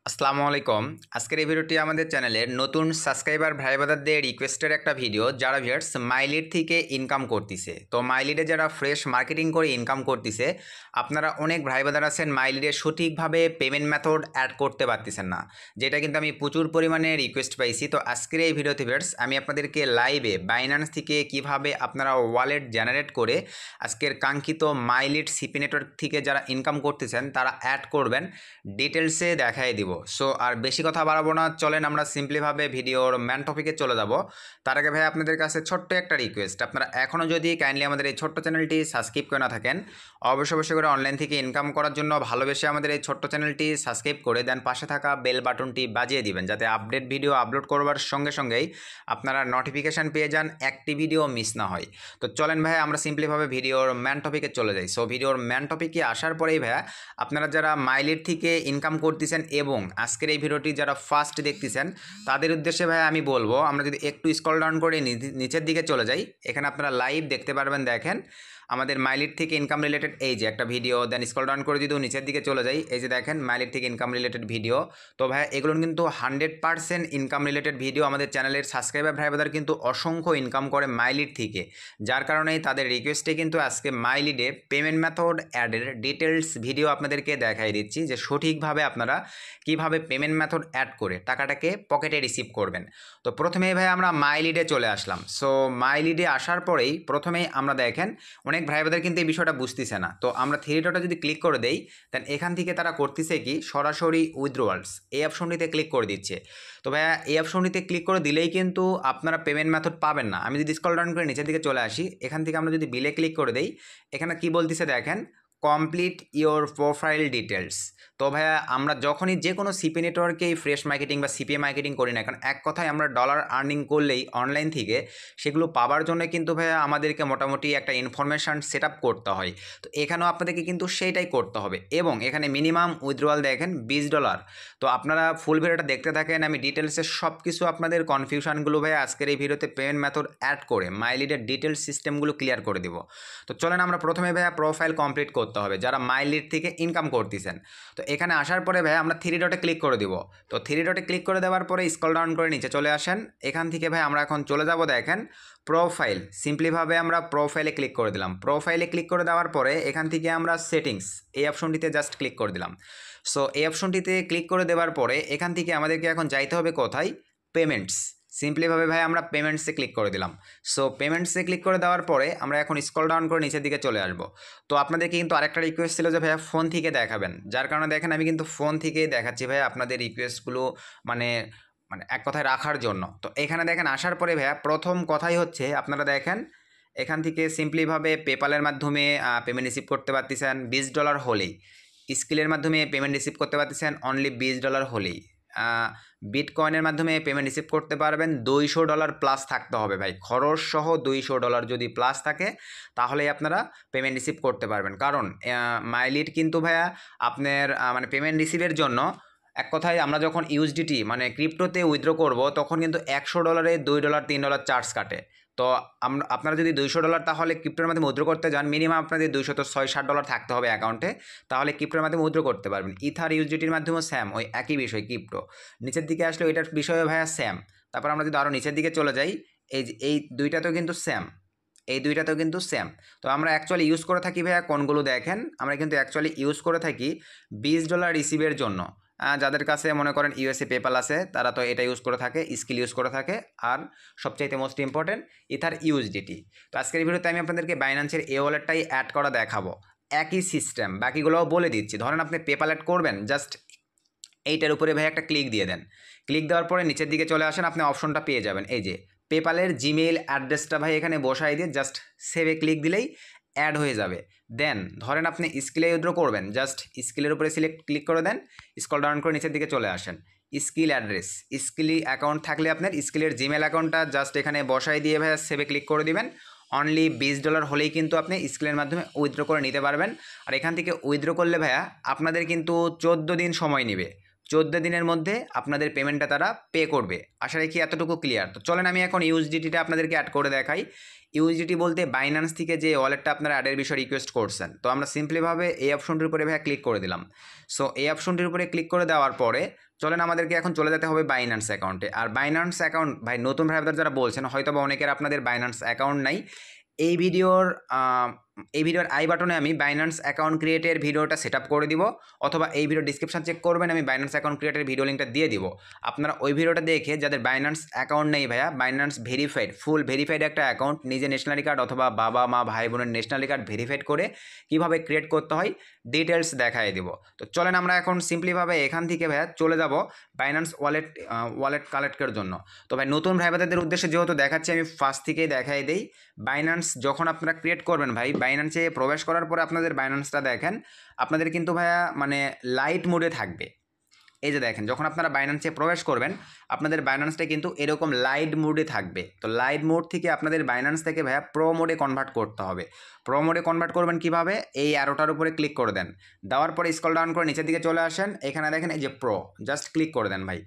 আসসালামু আলাইকুম। আজকের এই ভিডিওটি আমাদের চ্যানেলের নতুন সাবস্ক্রাইবার ভাই ব্রাদারদের রিকোয়েস্টের একটা ভিডিও, যারা ভিউয়ার্স মাইলিড থেকে ইনকাম করতেছে। তো মাইলিডে যারা ফ্রেশ মার্কেটিং করে ইনকাম করতেছে, আপনারা অনেক ভাই ব্রাদার আছেন মাইলিডে সঠিকভাবে পেমেন্ট মেথড অ্যাড করতে পারতেছেন না, যেটা কিন্তু আমি প্রচুর পরিমাণে রিকোয়েস্ট পাইছি। তো আজকের এই ভিডিওতে ভিউয়ার্স আমি আপনাদেরকে লাইভে বাইন্যান্স থেকে কিভাবে আপনারা ওয়ালেট জেনারেট করে আজকের কাঙ্ক্ষিত মাইলিড সিপি নেটওয়ার্ক থেকে যারা ইনকাম করতেছেন তারা অ্যাড করবেন, ডিটেলসে দেখাই দিব। সো আর বেশি কথা বাড়াবো না, চলেন আমরা সিম্পলিভাবে ভিডিওর ম্যান টপিকে চলে যাব। তার আগে ভাই আপনাদের কাছে ছোট্ট একটা রিকোয়েস্ট, আপনারা এখনও যদি কাইন্ডলি আমাদের এই ছোট্ট চ্যানেলটি সাবস্ক্রাইব করে না থাকেন, অবশ্যই করে অনলাইন থেকে ইনকাম করার জন্য ভালোবেসে আমাদের এই ছোট্ট চ্যানেলটি সাবস্ক্রাইব করে দেন, পাশে থাকা বেল বাটনটি বাজিয়ে দিবেন, যাতে আপডেট ভিডিও আপলোড করবার সঙ্গে সঙ্গেই আপনারা নোটিফিকেশান পেয়ে যান, একটি ভিডিও মিস না হয়। তো চলেন ভাই আমরা সিম্পলিভাবে ভিডিওর ম্যান টপিকে চলে যাই। সো ভিডিওর ম্যান টপিকে আসার পরেই ভাইয়া আপনারা যারা মাইলিড থেকে ইনকাম করতেছেন এবং আজকের এই ভিডিওটি যারা ফার্স্ট দেখতেছেন তাদের উদ্দেশ্যে ভাই আমি বলবো, আমরা যদি একটু স্ক্রল ডাউন করে নিচের দিকে চলে যাই, এখানে আপনারা লাইভ দেখতে পারবেন। দেখেন আমাদের মাইলিড থেকে ইনকাম রিলেটেড এই যে একটা ভিডিও, দেন স্ক্রল ডাউন করে যদি নিচের দিকে চলে যাই, এই যে দেখেন মাইলিড থেকে ইনকাম রিলেটেড ভিডিও। তো ভাই এগুলো কিন্তু 100% ইনকাম রিলেটেড ভিডিও। আমাদের চ্যানেলের সাবস্ক্রাইবার ভাই ব্রাদার কিন্তু অসংখ্য ইনকাম করে মাইলিড থেকে, যার কারণেই তাদের রিকোয়েস্টে কিন্তু আজকে মাইলিডে পেমেন্ট মেথড অ্যাডের ডিটেলস ভিডিও আপনাদেরকে দেখাই দিচ্ছি, যে সঠিকভাবে আপনারা কিভাবে পেমেন্ট মেথড অ্যাড করে টাকাটাকে পকেটে রিসিভ করবেন। তো প্রথমেই ভাই আমরা মাইলিডে চলে আসলাম। সো মাইলিডে আসার পরেই প্রথমেই আমরা দেখেন অনেক ভাই বোনদের কিন্তু এই বিষয়টা বুঝতেছে না। তো আমরা থ্রি ডটে যদি ক্লিক করে দেই, দেন এখান থেকে তারা করতেছে কি সরাসরি উইথড্রোয়ালস এই অপশনটিতে ক্লিক করে দিচ্ছে। তো ভাইয়া এই অপশনটিতে ক্লিক করে দিলেই কিন্তু আপনারা পেমেন্ট মেথড পাবেন না। আমি যদি স্ক্রল ডাউন করে নিচের দিকে চলে আসি, এখান থেকে আমরা যদি বিলে ক্লিক করে দেই, এখানে কি বলতেছে দেখেন, কমপ্লিট ইওর প্রোফাইল ডিটেলস। তো ভাইয়া আমরা যখনই যে কোনো সিপি নেটওয়ার্কেই ফ্রেশ মার্কেটিং বা সিপিএ মার্কেটিং করি না, কারণ এক কথায় আমরা ডলার আর্নিং করলেই অনলাইন থেকে সেগুলো পাওয়ার জন্য কিন্তু ভাইয়া আমাদেরকে মোটামুটি একটা ইনফরমেশান সেট আপ করতে হয়। তো এখানেও আপনাদেরকে কিন্তু সেইটাই করতে হবে, এবং এখানে মিনিমাম উইথড্রয়াল দেখেন $20। তো আপনারা ফুল ভিডিওটা দেখতে থাকেন, আমি ডিটেলসে সব কিছু আপনাদের কনফিউশনগুলো ভাইয়া আজকের এই ভিডিওতে পেমেন্ট মেথড অ্যাড করে মাইলিডের ডিটেলস সিস্টেমগুলো ক্লিয়ার করে দিব। তো চলেন আমরা প্রথমে ভাইয়া প্রোফাইল কমপ্লিট করতে হবে যারা মাইলিড থেকে ইনকাম করতেছেন। তো এখানে আসার পরে ভাই আমরা থ্রি ডটে ক্লিক করে দিব। তো থ্রি ডটে ক্লিক করে দেওয়ার পরে স্ক্রল ডাউন করে নিচে চলে আসেন, এখান থেকে ভাই আমরা এখন চলে যাব দেখেন প্রোফাইল। সিম্পলিভাবে আমরা প্রোফাইলে ক্লিক করে দিলাম। প্রোফাইলে ক্লিক করে দেওয়ার পরে এখান থেকে আমরা সেটিংস এই অপশনটিতে জাস্ট ক্লিক করে দিলাম। সো এই অপশনটিতে ক্লিক করে দেওয়ার পরে এখান থেকে আমাদেরকে এখন যাইতে হবে কোথায়, পেমেন্টস। সিম্পলিভাবে ভাই আমরা পেমেন্টসে ক্লিক করে দিলাম। সো পেমেন্টসে ক্লিক করে দেওয়ার পরে আমরা এখন স্ক্রল ডাউন করে নিচের দিকে চলে আসবো। তো আপনাদেরকে কিন্তু আরেকটা রিকোয়েস্ট ছিল যে ভাইয়া ফোন থেকে দেখাবেন, যার কারণে দেখেন আমি কিন্তু ফোন থেকেই দেখাচ্ছি ভাইয়া আপনাদের রিকোয়েস্টগুলো মানে মানে এক কথায় রাখার জন্য। তো এখানে দেখেন আসার পরে ভাইয়া প্রথম কথাই হচ্ছে আপনারা দেখেন এখান থেকে সিম্পলিভাবে পেপালের মাধ্যমে পেমেন্ট রিসিভ করতে পারতেছেন $20 হলেই, স্কিলের মাধ্যমে পেমেন্ট রিসিভ করতে পারতেছেন অনলি $20 হলেই, বিটকয়েনের মাধ্যমে পেমেন্ট রিসিভ করতে পারবেন $200 প্লাস থাকতে হবে ভাই, খরচ সহ $200 যদি প্লাস থাকে তাহলেই আপনারা পেমেন্ট রিসিভ করতে পারবেন। কারণ মাইলিড কিন্তু ভাইয়া আপনার মানে পেমেন্ট রিসিভের জন্য এক কথায় আমরা যখন ইউএসডিটি মানে ক্রিপ্টোতে উইথড্র করব তখন কিন্তু $100 $2 $3 চার্জ কাটে। তো আপনারা যদি $200 তাহলে ক্রিপ্টোর মাধ্যমে উইথড্র করতে যান, মিনিমাম আপনাদের $260 থাকতে হবে অ্যাকাউন্টে, তাহলে ক্রিপ্টোর মাধ্যমে উইথড্র করতে পারবেন। ইথার ইউএসডিটির মাধ্যমেও স্যাম, ওই একই বিষয় ক্রিপ্টো। নিচের দিকে আসলে ওইটার বিষয়ে ভাইয়া স্যাম। তারপর আমরা যদি আরও নিচের দিকে চলে যাই, এই দুইটাতেও কিন্তু স্যাম, এই দুইটাতেও কিন্তু সেম। তো আমরা অ্যাকচুয়ালি ইউজ করে থাকি ভাইয়া কোনগুলো দেখেন, আমরা কিন্তু অ্যাকচুয়ালি ইউজ করে থাকি $20 রিসিভের জন্য। যাদের কাছে মনে করেন ইউএসএ পেপাল আছে তারা তো এটা ইউজ করে থাকে, স্কিল ইউজ করে থাকে, আর সবচাইতে মোস্ট ইম্পর্টেন্ট ইথার ইউএসডিটি। তো আজকের ভিডিওতে আমি আপনাদেরকে বাইন্যান্সের এই ওয়ালেটটাই অ্যাড করা দেখাবো, একই সিস্টেম, বাকিগুলোও বলে দিচ্ছি। ধরেন আপনি পেপাল অ্যাড করবেন, জাস্ট এইটার উপরে ভাই একটা ক্লিক দিয়ে দেন। ক্লিক দেওয়ার পরে নিচের দিকে চলে আসেন, আপনি অপশনটা পেয়ে যাবেন, এই যে পেপালের জিমেইল অ্যাড্রেসটা ভাই এখানে বসাই দিয়ে জাস্ট সেভে ক্লিক দিলেই অ্যাড হয়ে যাবে। দেন ধরেন আপনি স্কিলে উইথড্র করবেন, জাস্ট স্কিলের উপরে সিলেক্ট ক্লিক করে দেন, স্ক্রল ডাউন করে নিচের দিকে চলে আসেন, স্কিল অ্যাড্রেস, স্কিল অ্যাকাউন্ট থাকলে আপনার স্কিলের জিমেল অ্যাকাউন্টটা জাস্ট এখানে বসাই দিয়ে ভাইয়া সেভে ক্লিক করে দিবেন। অনলি $20 হলেই কিন্তু আপনি স্কিলের মাধ্যমে উইথড্র করে নিতে পারবেন। আর এখান থেকে উইথড্র করলে ভাইয়া আপনাদের কিন্তু 14 দিন সময় নেবে। 14 দিনের মধ্যে আপনাদের পেমেন্টটা তারা পে করবে। আশা রাখি এতটুকু ক্লিয়ার। তো চলেন আমি এখন ইউএসডিটিটা আপনাদেরকে অ্যাড করে দেখাই। ইউএসডিটি বলতে বাইন্যান্স থেকে যে ওয়ালেটটা আপনারা অ্যাডের বিষয়ে রিকোয়েস্ট করছেন, তো আমরা সিম্পলিভাবে এই অপশনটির উপরে ভাইয়া ক্লিক করে দিলাম। সো এই অপশনটির উপরে ক্লিক করে দেওয়ার পরে চলেন আমাদেরকে এখন চলে যেতে হবে বাইন্যান্স অ্যাকাউন্টে। আর বাইন্যান্স অ্যাকাউন্ট ভাই নতুন ভাইদের যারা বলছেন হয়তো বা অনেকের আপনাদের বাইন্যান্স অ্যাকাউন্ট নাই, এই ভিডিওর আই বাটনে আমি বাইন্যান্স অ্যাকাউন্ট ক্রিয়েটের ভিডিওটা সেট আপ করে দিব, অথবা এই ভিডিও ডিসক্রিপশন চেক করবেন, আমি বাইন্যান্স অ্যাকাউন্ট ক্রিয়েটের ভিডিও লিঙ্কটা দিয়ে দিব। আপনারা ওই ভিডিওটা দেখে যাদের বাইন্যান্স অ্যাকাউন্ট নেই ভাইয়া, বাইন্যান্স ভেরিফাইড ফুল ভেরিফাইড একটা অ্যাকাউন্ট নিজে ন্যাশনালি কার্ড অথবা বাবা মা ভাই বোনের ন্যাশনালি কার্ড ভেরিফাইড করে কীভাবে ক্রিয়েট করতে হয় ডিটেলস দেখাই দিব। তো চলেন আমরা এখন সিম্পলিভাবে এখান থেকে ভাইয়া চলে যাব বাইন্যান্স ওয়ালেট কালেক্টের জন্য। তো ভাই নতুন ভাইবাদের উদ্দেশ্যে যেহেতু দেখাচ্ছি আমি ফার্স্ট থেকেই দেখাই দিই। বাইন্যান্স যখন আপনারা ক্রিয়েট করবেন ভাই, বাইন্যান্সে প্রবেশ করার পরে আপনাদের বাইন্যান্সটা দেখেন আপনাদের কিন্তু ভাইয়া মানে লাইট মোডে থাকবে। এই যে দেখেন যখন আপনারা বাইন্যান্সে প্রবেশ করবেন আপনাদের বাইন্যান্সটা কিন্তু এরকম লাইট মোডে থাকবে। তো লাইট মোড থেকে আপনাদের বাইন্যান্স থেকে ভাইয়া প্রো মোডে কনভার্ট করতে হবে। প্রো মোডে কনভার্ট করবেন কিভাবে, এই অ্যারোটার উপরে ক্লিক করে দেন, দেওয়ার পরে স্ক্রল ডাউন করে নিচের দিকে চলে আসেন, এখানে দেখেন এই যে প্রো, জাস্ট ক্লিক করে দেন ভাই।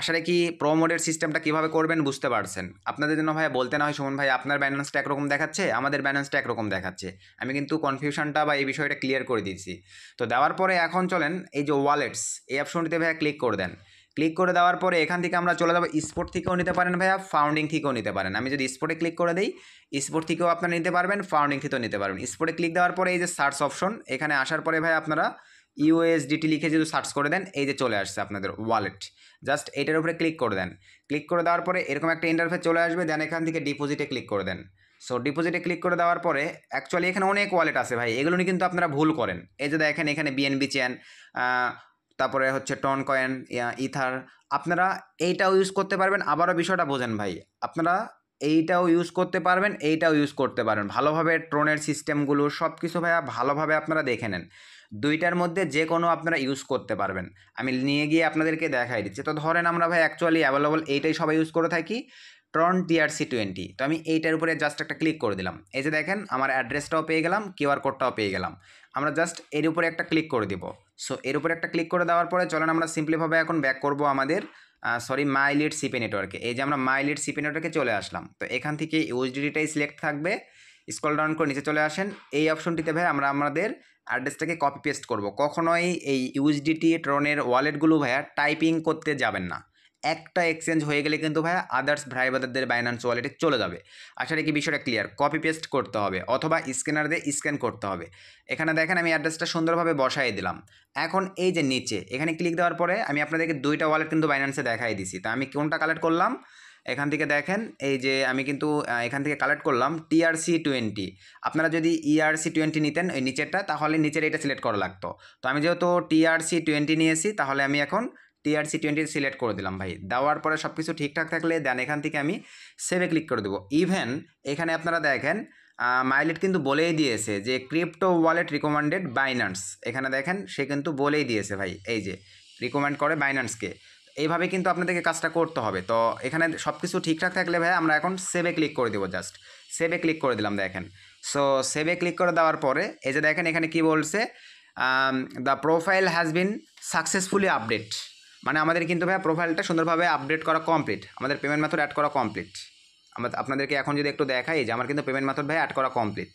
আসলে কি প্রো মোডের সিস্টেমটা কীভাবে করবেন বুঝতে পারছেন। আপনাদের জন্য ভাই বলতে না হয় সুমন ভাই আপনার ব্যালেন্সটা একরকম দেখাচ্ছে, আমাদের ব্যালেন্সটা একরকম দেখাচ্ছে, আমি কিন্তু কনফিউশনটা বা এই বিষয়টা ক্লিয়ার করে দিয়েছি। তো দেওয়ার পরে এখন চলেন এই যে ওয়ালেটস এই অপশনটিতে ভাইয়া ক্লিক করে দেন। ক্লিক করে দেওয়ার পরে এখান থেকে আমরা চলে যাবো স্পোর্ট থেকেও নিতে পারেন ভাইয়া, ফাউন্ডিং থেকেও নিতে পারেন। আমি যদি স্পোর্টে ক্লিক করে দিই স্পোর্ট থেকেও আপনারা নিতে পারবেন, ফাউন্ডিং থেকেও নিতে পারবেন। স্পোর্টে ক্লিক দেওয়ার পরে এই যে সার্চ অপশন, এখানে আসার পরে ভাই আপনারা ইউএসডিটি লিখে যদি সার্চ করে দেন এই যে চলে আসছে আপনাদের ওয়ালেট, জাস্ট এটার উপরে ক্লিক করে দেন। ক্লিক করে দেওয়ার পরে এরকম একটা ইন্টারফেস চলে আসবে, দেন এখান থেকে ডিপোজিটে ক্লিক করে দেন। সো ডিপোজিটে ক্লিক করে দেওয়ার পরে অ্যাকচুয়ালি এখানে অনেক ওয়ালেট আছে ভাই, এগুলো নিয়ে কিন্তু আপনারা ভুল করেন। এই যে দেখেন এখানে বিএনবি চেন, তারপরে হচ্ছে টন কয়েন, ইথার, আপনারা এইটাও ইউজ করতে পারবেন। আবারও বিষয়টা বোঝেন ভাই, আপনারা এইটাও ইউজ করতে পারবেন, এইটাও ইউজ করতে পারেন ভালোভাবে। ট্রনের সিস্টেমগুলো সব কিছু ভাইয়া ভালোভাবে আপনারা দেখে নেন, দুইটার মধ্যে যে কোনো আপনারা ইউজ করতে পারবেন। আমি নিয়ে গিয়ে আপনাদেরকে দেখাই দিচ্ছি। তো ধরেন আমরা ভাই অ্যাকচুয়ালি অ্যাভেলেবল এইটাই সবাই ইউজ করে থাকি, ট্রন TRC20। তো আমি এইটার উপরে জাস্ট একটা ক্লিক করে দিলাম, এই যে দেখেন আমার অ্যাড্রেসটাও পেয়ে গেলাম, কিউআর কোডটাও পেয়ে গেলাম। আমরা জাস্ট এর উপরে একটা ক্লিক করে দিব। সো এর উপরে একটা ক্লিক করে দেওয়ার পরে চলেন আমরা সিম্পলিভাবে এখন ব্যাক করব আমাদের মাইলিট সিপি নেটওয়ার্কে। এই যে আমরা মাইলিট সিপি নেটওয়ার্কে চলে আসলাম। তো এখান থেকে ইউএসডিটিটাই সিলেক্ট থাকবে, স্ক্রল ডাউন করে নিচে চলে আসেন। এই অপশনটিতে ভাই আমরা আমাদের অ্যাড্রেসটাকে কপি পেস্ট করব। কখনোই এই ইউএসডিটি ট্রনের ওয়ালেটগুলো ভাইয়া টাইপিং করতে যাবেন না, একটা এক্সচেঞ্জ হয়ে গেলে কিন্তু ভাইয়া আদার্স ভাইবাদের বাইন্যান্স ওয়ালেটে চলে যাবে। আসলে কি বিষয়টা ক্লিয়ার, কপি পেস্ট করতে হবে অথবা স্ক্যানার দিয়ে স্ক্যান করতে হবে। এখানে দেখেন আমি অ্যাড্রেসটা সুন্দরভাবে বসাই দিলাম। এখন এই যে নিচে এখানে ক্লিক দেওয়ার পরে আমি আপনাদেরকে দুইটা ওয়ালেট কিন্তু বাইন্যান্সে দেখাই দিছি। তা আমি কোনটা কালেক্ট করলাম, এখান থেকে দেখেন এই যে আমি কিন্তু এখান থেকে কালেক্ট করলাম TRC20। আপনারা যদি ERC20 নিতেন ওই নিচেরটা, তাহলে নিচের এটা সিলেক্ট করা লাগতো। তো আমি যেহেতু TRC20 নিয়েছি তাহলে আমি এখন TRC20 সিলেক্ট করে দিলাম ভাই। দেওয়ার পরে সব কিছু ঠিকঠাক থাকলে দেন এখান থেকে আমি সেভে ক্লিক করে দেবো। ইভেন এখানে আপনারা দেখেন মাইলিট কিন্তু বলেই দিয়েছে যে ক্রিপ্টো ওয়ালেট রিকমেন্ডেড বাইন্যান্স, এখানে দেখেন সে কিন্তু বলেই দিয়েছে ভাই, এই যে রিকমেন্ড করে বাইন্যান্সকে। এইভাবে কিন্তু আপনাদেরকে কাজটা করতে হবে। তো এখানে সব কিছু ঠিকঠাক থাকলে ভাই আমরা এখন সেভে ক্লিক করে দেবো, জাস্ট সেভে ক্লিক করে দিলাম দেখেন। সো সেভে ক্লিক করে দেওয়ার পরে এই যে দেখেন এখানে কি বলছে, the profile has been successfully update, মানে আমাদের কিন্তু ভাই প্রোফাইলটা সুন্দরভাবে আপডেট করা কমপ্লিট, আমাদের পেমেন্ট মেথড অ্যাড করা কমপ্লিট। আপনাদেরকে এখন যদি একটু দেখাই যে আমার কিন্তু পেমেন্ট মেথড ভাই অ্যাড করা কমপ্লিট।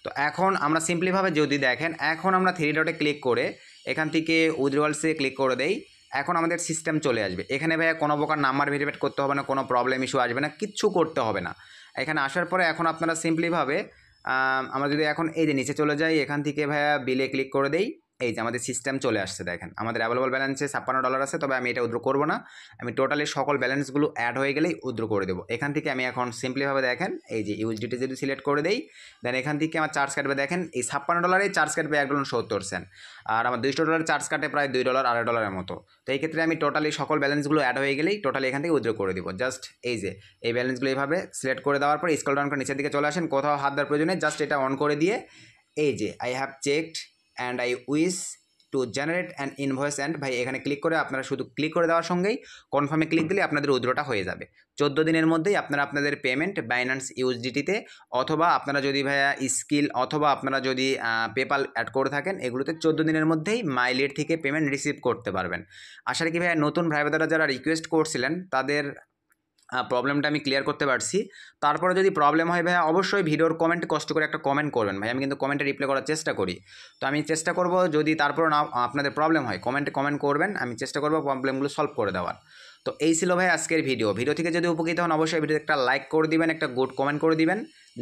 তো এখন আমরা সিম্পলিভাবে যদি দেখেন এখন আমরা থ্রি ডটে ক্লিক করে এখান থেকে উইথড্রয়ালসে ক্লিক করে দেই, এখন আমাদের সিস্টেম চলে আসবে। এখানে ভাইয়া কোনো প্রকার নাম্বার ভেরিফাই করতে হবে না, কোনো প্রবলেম ইস্যু আসবে না, কিচ্ছু করতে হবে না। এখানে আসার পরে এখন আপনারা সিম্পলিভাবে আমরা যদি এখন এই যে নিচে চলে যাই, এখান থেকে ভাইয়া বিলে ক্লিক করে দেই, এই যে আমাদের সিস্টেম চলে আসছে। দেখেন আমাদের অ্যাভেলেবল ব্যালেন্সে $56 আছে, তবে আমি এটা উইথড্র করবো না, আমি টোটালি সকল ব্যালেন্সগুলো অ্যাড হয়ে গেলেই উইথড্র করে দেবো। এখান থেকে আমি এখন সিম্পলিভাবে দেখেন এই যে ইউএসডিটি যদি সিলেক্ট করে দেই, দেন এখান থেকে আমার চার্জ কাটবে, দেখেন এই $56 চার্জ কাটবে $1.70, আর আমার $200 চার্জ কাটে প্রায় $2 $2.5 মতো। তো এই ক্ষেত্রে আমি টোটালি সকল ব্যালেন্সগুলো অ্যাড হয়ে গেলেই টোটালি এখান থেকে উইথড্র করে দেবো। জাস্ট এই যে এই ব্যালেন্সগুলো এইভাবে সিলেক্ট করে দেওয়ার পর স্ক্রল ডাউন করে নিচের দিকে চলে আসেন, কোথাও হাত দেওয়ার প্রয়োজনে জাস্ট এটা অন করে দিয়ে এই যে I have checked and I wish to generate an invoice and ভাই এখানে ক্লিক করে আপনারা শুধু ক্লিক করে দেওয়ার সঙ্গেই কনফার্মে ক্লিক দিলে আপনাদের উইথড্রটা হয়ে যাবে। 14 দিনের মধ্যেই আপনারা আপনাদের পেমেন্ট বাইন্যান্স ইউএসডিটিতে অথবা আপনারা যদি ভাইয়া স্কিল অথবা আপনারা যদি পেপাল অ্যাড করে থাকেন এগুলোতে 14 দিনের মধ্যেই মাইলির থেকে পেমেন্ট রিসিভ করতে পারবেন। আশা রাখি ভাইয়া নতুন ভাই বোনেরা যারা রিকোয়েস্ট করছিলেন তাদের প্রবলেমটা আমি ক্লিয়ার করতে পারছি। তারপরে যদি প্রবলেম হয় ভাইয়া অবশ্যই ভিডিওর কমেন্ট কষ্ট করে একটা কমেন্ট করবেন ভাই, আমি কিন্তু কমেন্টে রিপ্লাই করার চেষ্টা করি। তো আমি চেষ্টা করব যদি তারপরে না আপনাদের প্রবলেম হয় কমেন্টে কমেন্ট করবেন, আমি চেষ্টা করব প্রবলেমগুলো সলভ করে দেওয়ার। তো এই ছিল ভাই আজকের ভিডিও থেকে যদি উপকৃত হন অবশ্যই ভিডিওতে একটা লাইক করে দিবেন, একটা গুড কমেন্ট করে দিবেন।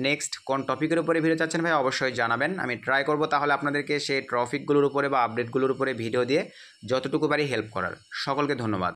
নেক্সট কোন টপিকের উপরে ভিডিও চাচ্ছেন ভাই অবশ্যই জানাবেন, আমি ট্রাই করব তাহলে আপনাদেরকে সেই টপিকগুলোর উপরে বা আপডেটগুলোর উপরে ভিডিও দিয়ে যতটুকু পারি হেল্প করার। সকলকে ধন্যবাদ।